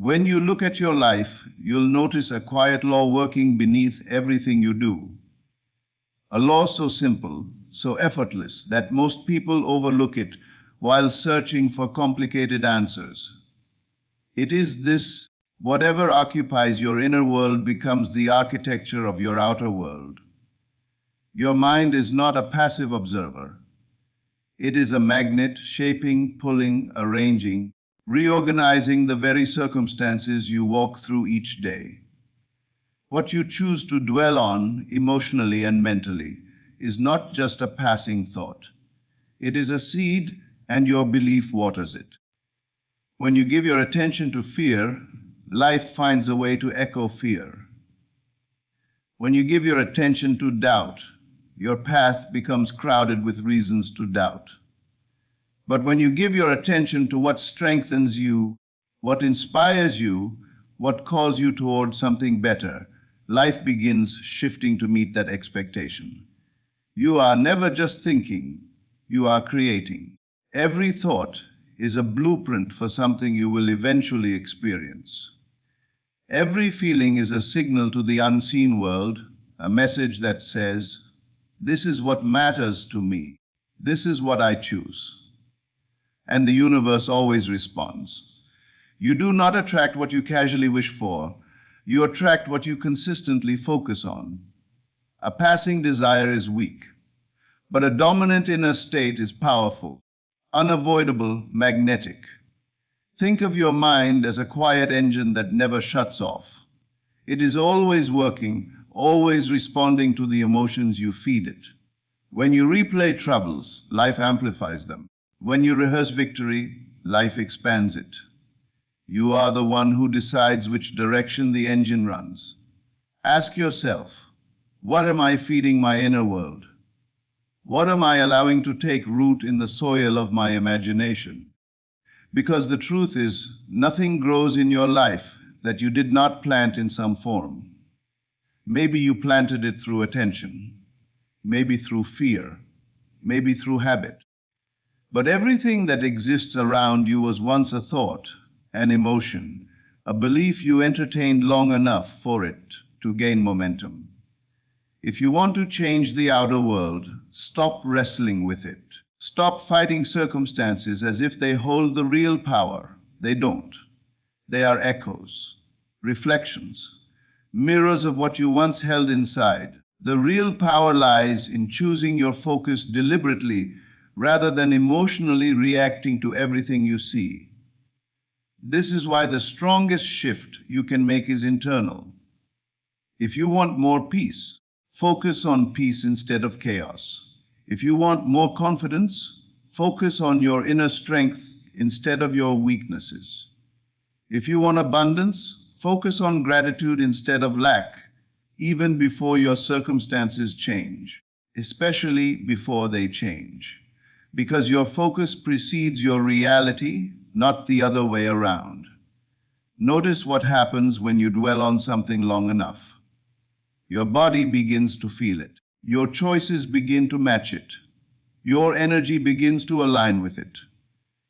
When you look at your life, you'll notice a quiet law working beneath everything you do. A law so simple, so effortless, that most people overlook it while searching for complicated answers. It is this: whatever occupies your inner world becomes the architecture of your outer world. Your mind is not a passive observer. It is a magnet, shaping, pulling, arranging, reorganizing the very circumstances you walk through each day. What you choose to dwell on, emotionally and mentally, is not just a passing thought. It is a seed, and your belief waters it. When you give your attention to fear, life finds a way to echo fear. When you give your attention to doubt, your path becomes crowded with reasons to doubt. But when you give your attention to what strengthens you, what inspires you, what calls you toward something better, life begins shifting to meet that expectation. You are never just thinking, you are creating. Every thought is a blueprint for something you will eventually experience. Every feeling is a signal to the unseen world, a message that says, "This is what matters to me. This is what I choose." And the universe always responds. You do not attract what you casually wish for. You attract what you consistently focus on. A passing desire is weak, but a dominant inner state is powerful, unavoidable, magnetic. Think of your mind as a quiet engine that never shuts off. It is always working, always responding to the emotions you feed it. When you replay troubles, life amplifies them. When you rehearse victory, life expands it. You are the one who decides which direction the engine runs. Ask yourself, what am I feeding my inner world? What am I allowing to take root in the soil of my imagination? Because the truth is, nothing grows in your life that you did not plant in some form. Maybe you planted it through attention, maybe through fear, maybe through habit. But everything that exists around you was once a thought, an emotion, a belief you entertained long enough for it to gain momentum. If you want to change the outer world, stop wrestling with it. Stop fighting circumstances as if they hold the real power. They don't. They are echoes, reflections, mirrors of what you once held inside. The real power lies in choosing your focus deliberately rather than emotionally reacting to everything you see. This is why the strongest shift you can make is internal. If you want more peace, focus on peace instead of chaos. If you want more confidence, focus on your inner strength instead of your weaknesses. If you want abundance, focus on gratitude instead of lack, even before your circumstances change, especially before they change. Because your focus precedes your reality, not the other way around. Notice what happens when you dwell on something long enough. Your body begins to feel it. Your choices begin to match it. Your energy begins to align with it.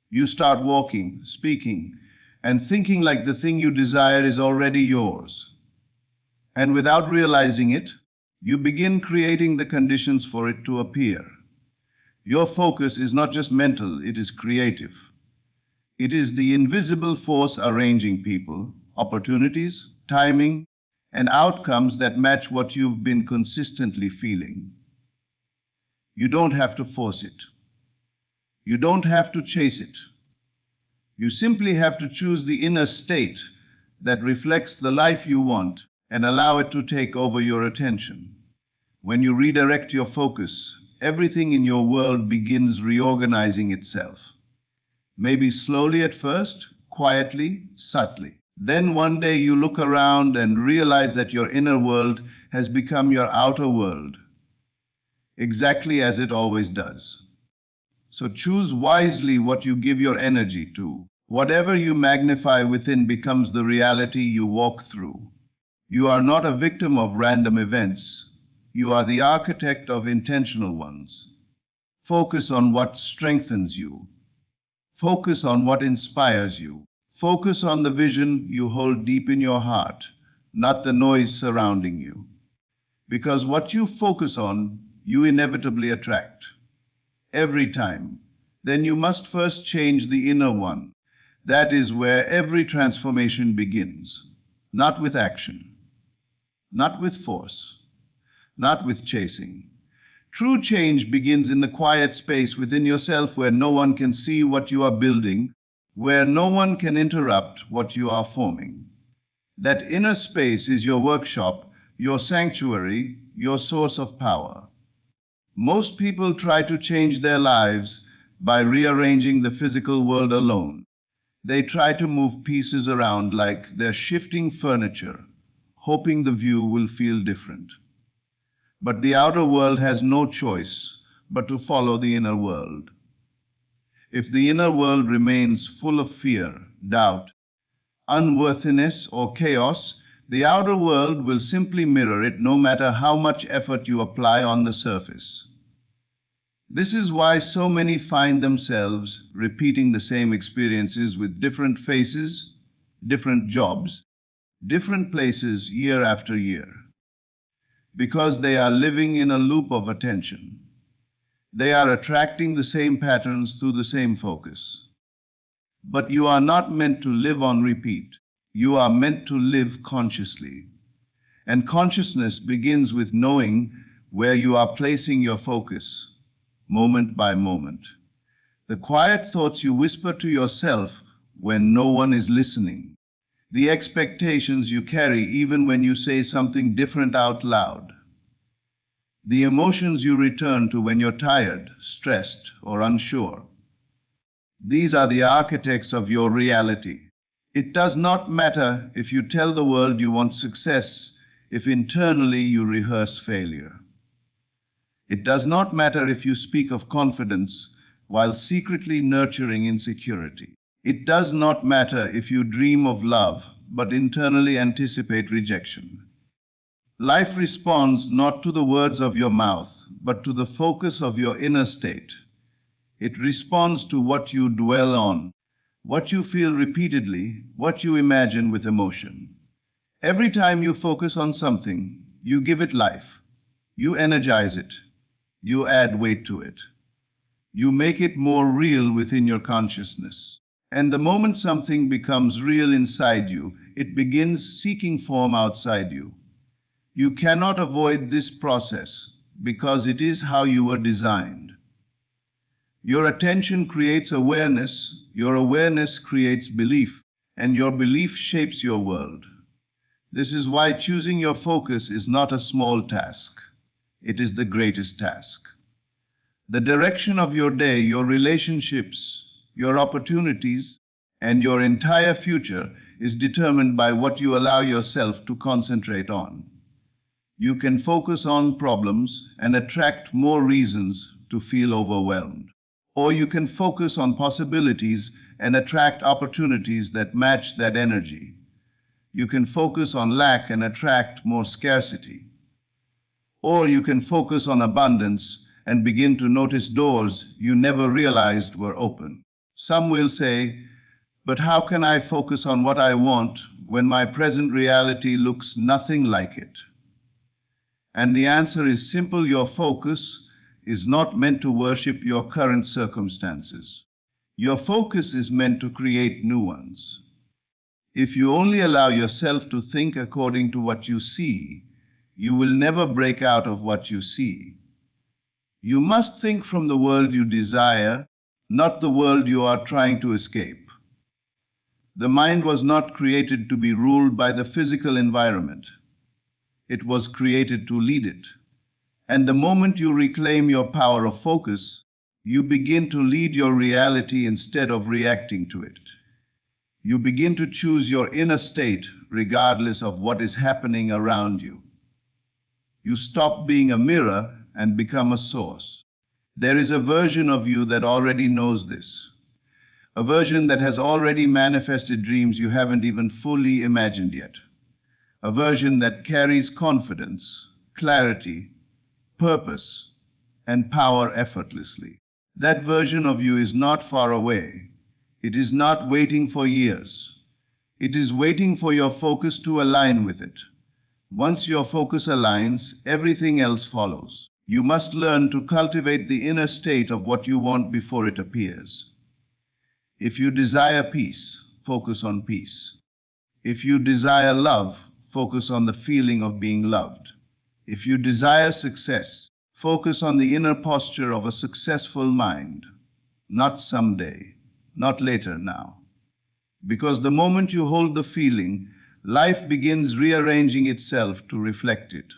You start walking, speaking, and thinking like the thing you desire is already yours. And without realizing it, you begin creating the conditions for it to appear. Your focus is not just mental, it is creative. It is the invisible force arranging people, opportunities, timing, and outcomes that match what you've been consistently feeling. You don't have to force it. You don't have to chase it. You simply have to choose the inner state that reflects the life you want and allow it to take over your attention. When you redirect your focus, everything in your world begins reorganizing itself. Maybe slowly at first, quietly, subtly. Then one day you look around and realize that your inner world has become your outer world, exactly as it always does. So choose wisely what you give your energy to. Whatever you magnify within becomes the reality you walk through. You are not a victim of random events. You are the architect of intentional ones. Focus on what strengthens you. Focus on what inspires you. Focus on the vision you hold deep in your heart, not the noise surrounding you. Because what you focus on, you inevitably attract. Every time. Then you must first change the inner one. That is where every transformation begins. Not with action, not with force, not with chasing. True change begins in the quiet space within yourself where no one can see what you are building, where no one can interrupt what you are forming. That inner space is your workshop, your sanctuary, your source of power. Most people try to change their lives by rearranging the physical world alone. They try to move pieces around like they're shifting furniture, hoping the view will feel different. But the outer world has no choice but to follow the inner world. If the inner world remains full of fear, doubt, unworthiness, or chaos, the outer world will simply mirror it no matter how much effort you apply on the surface. This is why so many find themselves repeating the same experiences with different faces, different jobs, different places year after year. Because they are living in a loop of attention. They are attracting the same patterns through the same focus. But you are not meant to live on repeat. You are meant to live consciously. And consciousness begins with knowing where you are placing your focus, moment by moment. The quiet thoughts you whisper to yourself when no one is listening. The expectations you carry even when you say something different out loud. The emotions you return to when you're tired, stressed, or unsure. These are the architects of your reality. It does not matter if you tell the world you want success, if internally you rehearse failure. It does not matter if you speak of confidence while secretly nurturing insecurity. It does not matter if you dream of love but internally anticipate rejection. Life responds not to the words of your mouth, but to the focus of your inner state. It responds to what you dwell on, what you feel repeatedly, what you imagine with emotion. Every time you focus on something, you give it life. You energize it. You add weight to it. You make it more real within your consciousness. And the moment something becomes real inside you, it begins seeking form outside you. You cannot avoid this process because it is how you were designed. Your attention creates awareness, your awareness creates belief, and your belief shapes your world. This is why choosing your focus is not a small task. It is the greatest task. The direction of your day, your relationships, your opportunities, and your entire future is determined by what you allow yourself to concentrate on. You can focus on problems and attract more reasons to feel overwhelmed. Or you can focus on possibilities and attract opportunities that match that energy. You can focus on lack and attract more scarcity. Or you can focus on abundance and begin to notice doors you never realized were open. Some will say, but how can I focus on what I want when my present reality looks nothing like it? And the answer is simple. Your focus is not meant to worship your current circumstances. Your focus is meant to create new ones. If you only allow yourself to think according to what you see, you will never break out of what you see. You must think from the world you desire, not the world you are trying to escape. The mind was not created to be ruled by the physical environment. It was created to lead it. And the moment you reclaim your power of focus, you begin to lead your reality instead of reacting to it. You begin to choose your inner state regardless of what is happening around you. You stop being a mirror and become a source. There is a version of you that already knows this. A version that has already manifested dreams you haven't even fully imagined yet. A version that carries confidence, clarity, purpose, and power effortlessly. That version of you is not far away. It is not waiting for years. It is waiting for your focus to align with it. Once your focus aligns, everything else follows. You must learn to cultivate the inner state of what you want before it appears. If you desire peace, focus on peace. If you desire love, focus on the feeling of being loved. If you desire success, focus on the inner posture of a successful mind. Not someday, not later now. Because the moment you hold the feeling, life begins rearranging itself to reflect it.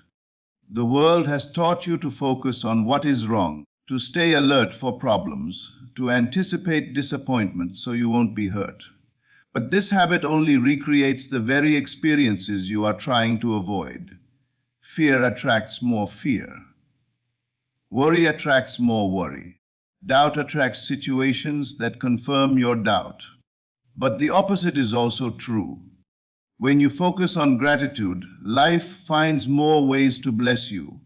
The world has taught you to focus on what is wrong, to stay alert for problems, to anticipate disappointment so you won't be hurt. But this habit only recreates the very experiences you are trying to avoid. Fear attracts more fear. Worry attracts more worry. Doubt attracts situations that confirm your doubt. But the opposite is also true. When you focus on gratitude, life finds more ways to bless you.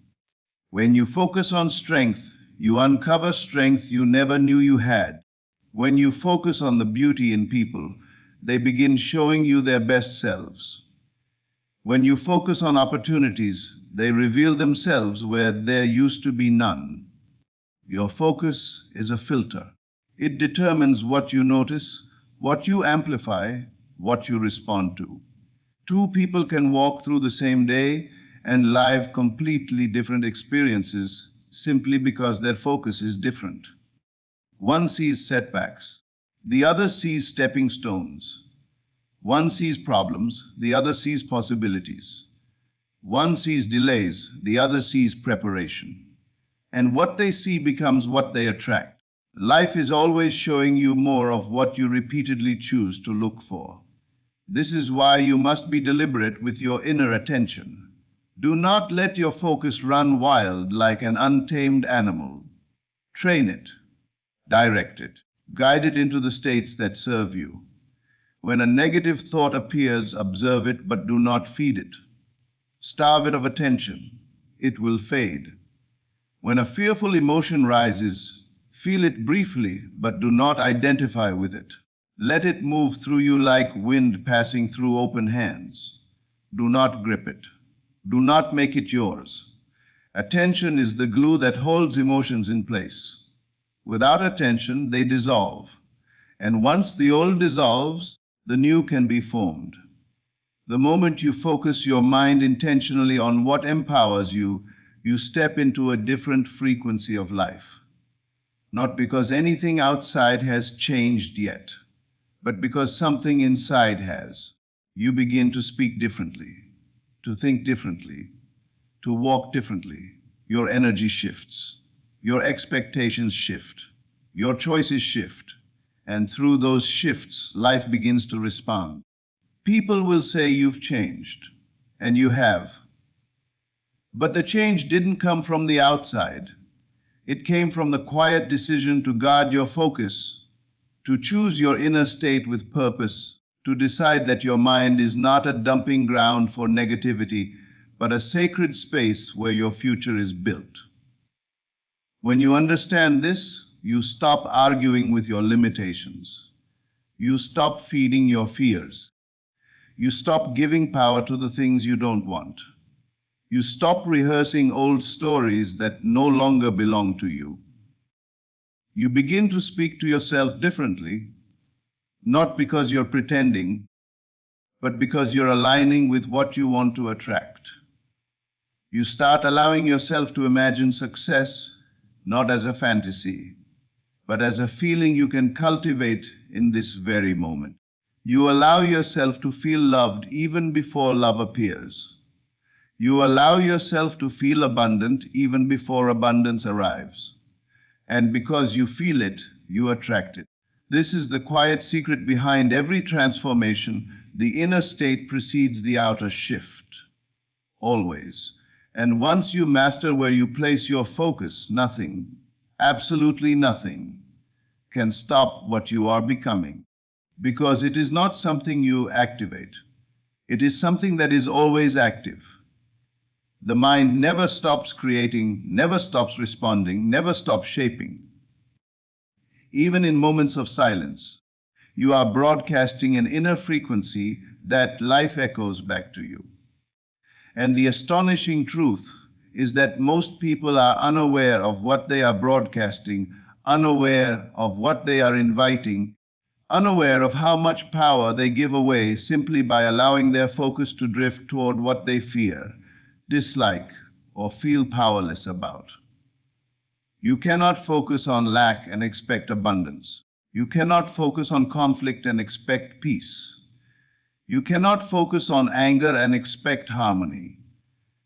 When you focus on strength, you uncover strength you never knew you had. When you focus on the beauty in people, they begin showing you their best selves. When you focus on opportunities, they reveal themselves where there used to be none. Your focus is a filter. It determines what you notice, what you amplify, what you respond to. Two people can walk through the same day and live completely different experiences simply because their focus is different. One sees setbacks, the other sees stepping stones. One sees problems, the other sees possibilities. One sees delays, the other sees preparation. And what they see becomes what they attract. Life is always showing you more of what you repeatedly choose to look for. This is why you must be deliberate with your inner attention. Do not let your focus run wild like an untamed animal. Train it, direct it, guide it into the states that serve you. When a negative thought appears, observe it, but do not feed it. Starve it of attention. It will fade. When a fearful emotion rises, feel it briefly, but do not identify with it. Let it move through you like wind passing through open hands. Do not grip it. Do not make it yours. Attention is the glue that holds emotions in place. Without attention, they dissolve. And once the old dissolves, the new can be formed. The moment you focus your mind intentionally on what empowers you, you step into a different frequency of life. Not because anything outside has changed yet, but because something inside has. You begin to speak differently, to think differently, to walk differently. Your energy shifts. Your expectations shift. Your choices shift. And through those shifts, life begins to respond. People will say you've changed, and you have. But the change didn't come from the outside. It came from the quiet decision to guard your focus, to choose your inner state with purpose, to decide that your mind is not a dumping ground for negativity, but a sacred space where your future is built. When you understand this, you stop arguing with your limitations. You stop feeding your fears. You stop giving power to the things you don't want. You stop rehearsing old stories that no longer belong to you. You begin to speak to yourself differently, not because you're pretending, but because you're aligning with what you want to attract. You start allowing yourself to imagine success not as a fantasy, but as a feeling you can cultivate in this very moment. You allow yourself to feel loved even before love appears. You allow yourself to feel abundant even before abundance arrives. And because you feel it, you attract it. This is the quiet secret behind every transformation. The inner state precedes the outer shift, always. And once you master where you place your focus, nothing, absolutely nothing, can stop what you are becoming. Because it is not something you activate. It is something that is always active. The mind never stops creating, never stops responding, never stops shaping. Even in moments of silence, you are broadcasting an inner frequency that life echoes back to you. And the astonishing truth is that most people are unaware of what they are broadcasting, unaware of what they are inviting, unaware of how much power they give away simply by allowing their focus to drift toward what they fear, dislike, or feel powerless about. You cannot focus on lack and expect abundance. You cannot focus on conflict and expect peace. You cannot focus on anger and expect harmony.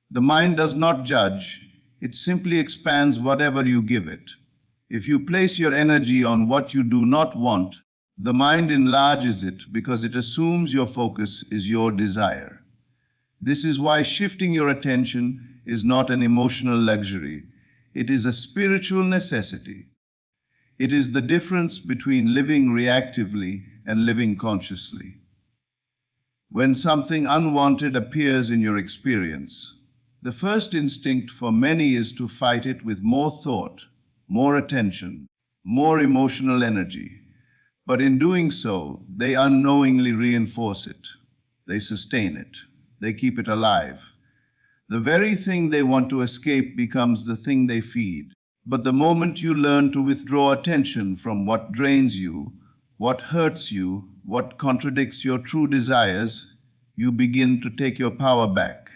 The mind does not judge, it simply expands whatever you give it. If you place your energy on what you do not want, the mind enlarges it because it assumes your focus is your desire. This is why shifting your attention is not an emotional luxury. It is a spiritual necessity. It is the difference between living reactively and living consciously. When something unwanted appears in your experience, the first instinct for many is to fight it with more thought, more attention, more emotional energy. But in doing so, they unknowingly reinforce it. They sustain it. They keep it alive. The very thing they want to escape becomes the thing they feed. But the moment you learn to withdraw attention from what drains you, what hurts you, what contradicts your true desires, you begin to take your power back.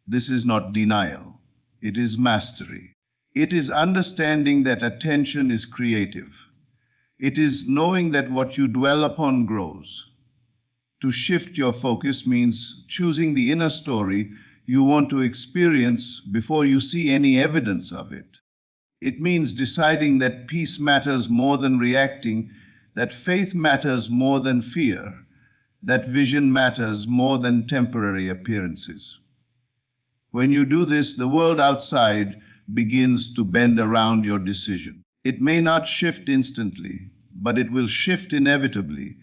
This is not denial. It is mastery. It is understanding that attention is creative. It is knowing that what you dwell upon grows. To shift your focus means choosing the inner story you want to experience before you see any evidence of it. It means deciding that peace matters more than reacting, that faith matters more than fear, that vision matters more than temporary appearances. When you do this, the world outside begins to bend around your decision. It may not shift instantly, but it will shift inevitably,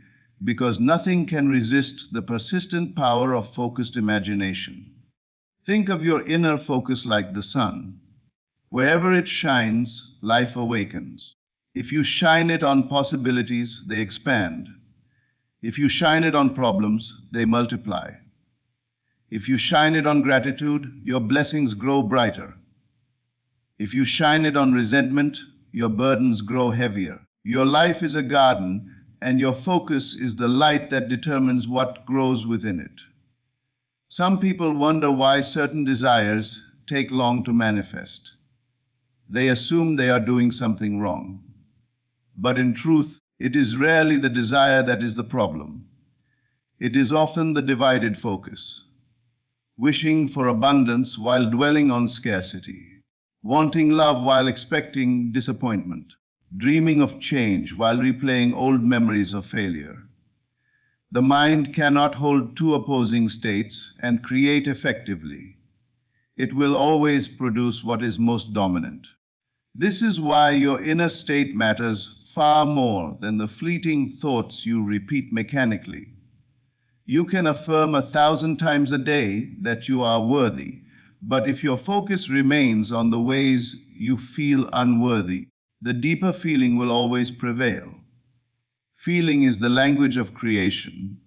because nothing can resist the persistent power of focused imagination. Think of your inner focus like the sun. Wherever it shines, life awakens. If you shine it on possibilities, they expand. If you shine it on problems, they multiply. If you shine it on gratitude, your blessings grow brighter. If you shine it on resentment, your burdens grow heavier. Your life is a garden, and your focus is the light that determines what grows within it. Some people wonder why certain desires take long to manifest. They assume they are doing something wrong. But in truth, it is rarely the desire that is the problem. It is often the divided focus. Wishing for abundance while dwelling on scarcity. Wanting love while expecting disappointment. Dreaming of change while replaying old memories of failure. The mind cannot hold two opposing states and create effectively. It will always produce what is most dominant. This is why your inner state matters far more than the fleeting thoughts you repeat mechanically. You can affirm 1,000 times a day that you are worthy, but if your focus remains on the ways you feel unworthy, the deeper feeling will always prevail. Feeling is the language of creation,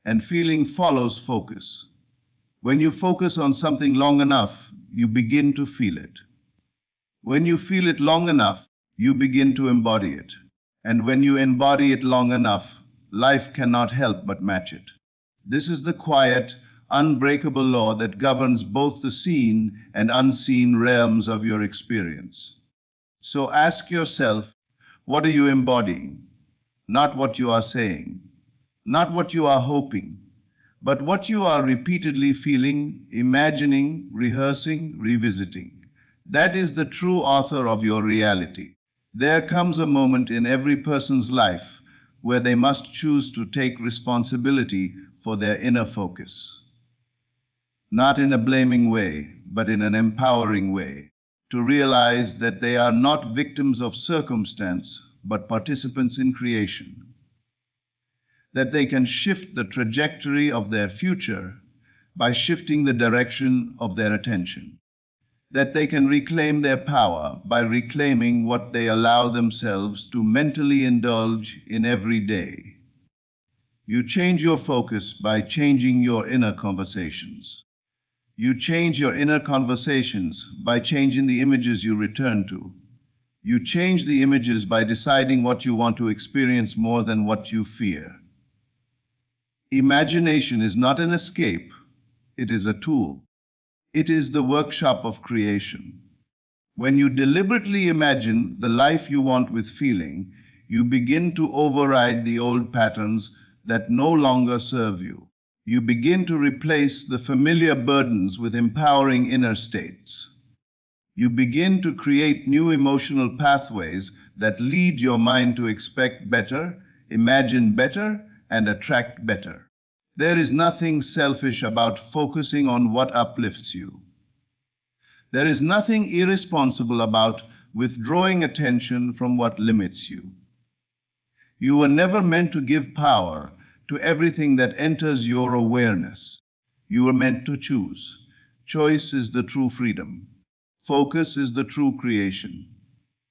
and feeling follows focus. When you focus on something long enough, you begin to feel it. When you feel it long enough, you begin to embody it. And when you embody it long enough, life cannot help but match it. This is the quiet, unbreakable law that governs both the seen and unseen realms of your experience. So ask yourself, what are you embodying? Not what you are saying, not what you are hoping, but what you are repeatedly feeling, imagining, rehearsing, revisiting. That is the true author of your reality. There comes a moment in every person's life where they must choose to take responsibility for their inner focus. Not in a blaming way, but in an empowering way, to realize that they are not victims of circumstance, but participants in creation. That they can shift the trajectory of their future by shifting the direction of their attention. that they can reclaim their power by reclaiming what they allow themselves to mentally indulge in every day. You change your focus by changing your inner conversations. You change your inner conversations by changing the images you return to. You change the images by deciding what you want to experience more than what you fear. Imagination is not an escape, it is a tool. It is the workshop of creation. When you deliberately imagine the life you want with feeling, you begin to override the old patterns that no longer serve you. You begin to replace the familiar burdens with empowering inner states. You begin to create new emotional pathways that lead your mind to expect better, imagine better, and attract better. There is nothing selfish about focusing on what uplifts you. There is nothing irresponsible about withdrawing attention from what limits you. You were never meant to give power to everything that enters your awareness. You were meant to choose. Choice is the true freedom. Focus is the true creation.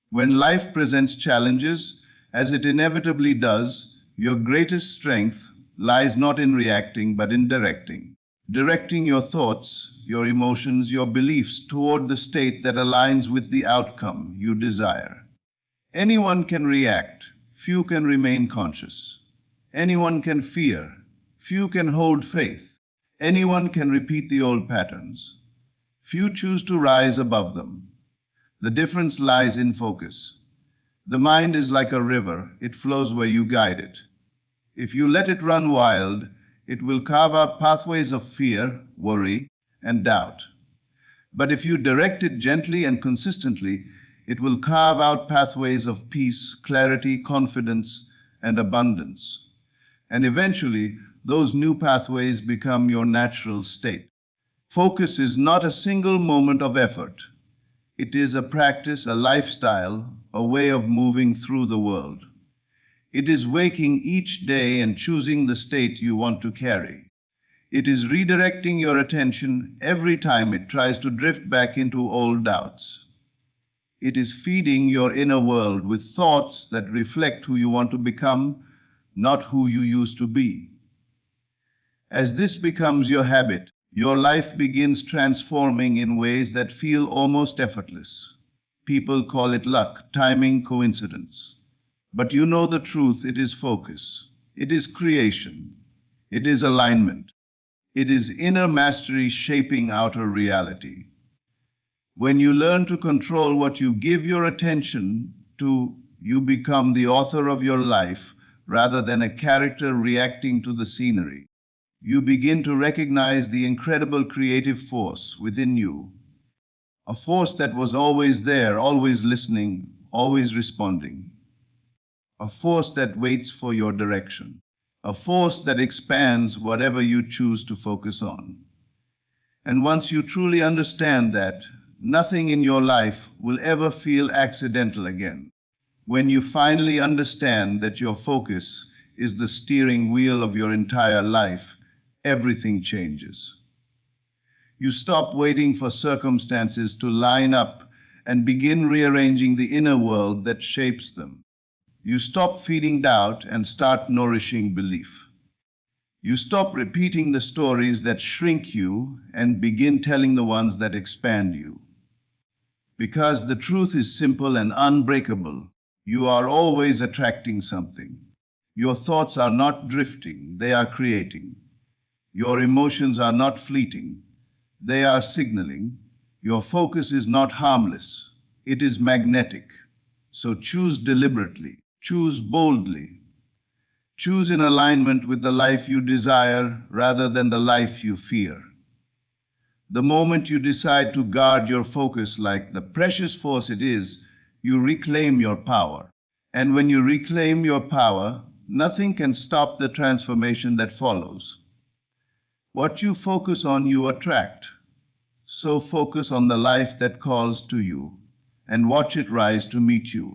When life presents challenges, as it inevitably does, your greatest strength lies not in reacting but in directing. Directing your thoughts, your emotions, your beliefs toward the state that aligns with the outcome you desire. Anyone can react, few can remain conscious. Anyone can fear, few can hold faith. Anyone can repeat the old patterns. Few choose to rise above them. The difference lies in focus. The mind is like a river, it flows where you guide it. If you let it run wild, it will carve out pathways of fear, worry, and doubt. But if you direct it gently and consistently, it will carve out pathways of peace, clarity, confidence, and abundance. And eventually, those new pathways become your natural state. Focus is not a single moment of effort. It is a practice, a lifestyle, a way of moving through the world. It is waking each day and choosing the state you want to carry. It is redirecting your attention every time it tries to drift back into old doubts. It is feeding your inner world with thoughts that reflect who you want to become, not who you used to be. As this becomes your habit, your life begins transforming in ways that feel almost effortless. People call it luck, timing, coincidence. But you know the truth, it is focus. It is creation. It is alignment. It is inner mastery shaping outer reality. When you learn to control what you give your attention to, you become the author of your life rather than a character reacting to the scenery. You begin to recognize the incredible creative force within you, a force that was always there, always listening, always responding, a force that waits for your direction, a force that expands whatever you choose to focus on. And once you truly understand that, nothing in your life will ever feel accidental again. When you finally understand that your focus is the steering wheel of your entire life, everything changes. You stop waiting for circumstances to line up and begin rearranging the inner world that shapes them. You stop feeding doubt and start nourishing belief. You stop repeating the stories that shrink you and begin telling the ones that expand you. Because the truth is simple and unbreakable, you are always attracting something. Your thoughts are not drifting, they are creating. Your emotions are not fleeting, they are signaling. Your focus is not harmless, it is magnetic. So choose deliberately, choose boldly. Choose in alignment with the life you desire rather than the life you fear. The moment you decide to guard your focus like the precious force it is, you reclaim your power. And when you reclaim your power, nothing can stop the transformation that follows. What you focus on, you attract. So focus on the life that calls to you and watch it rise to meet you.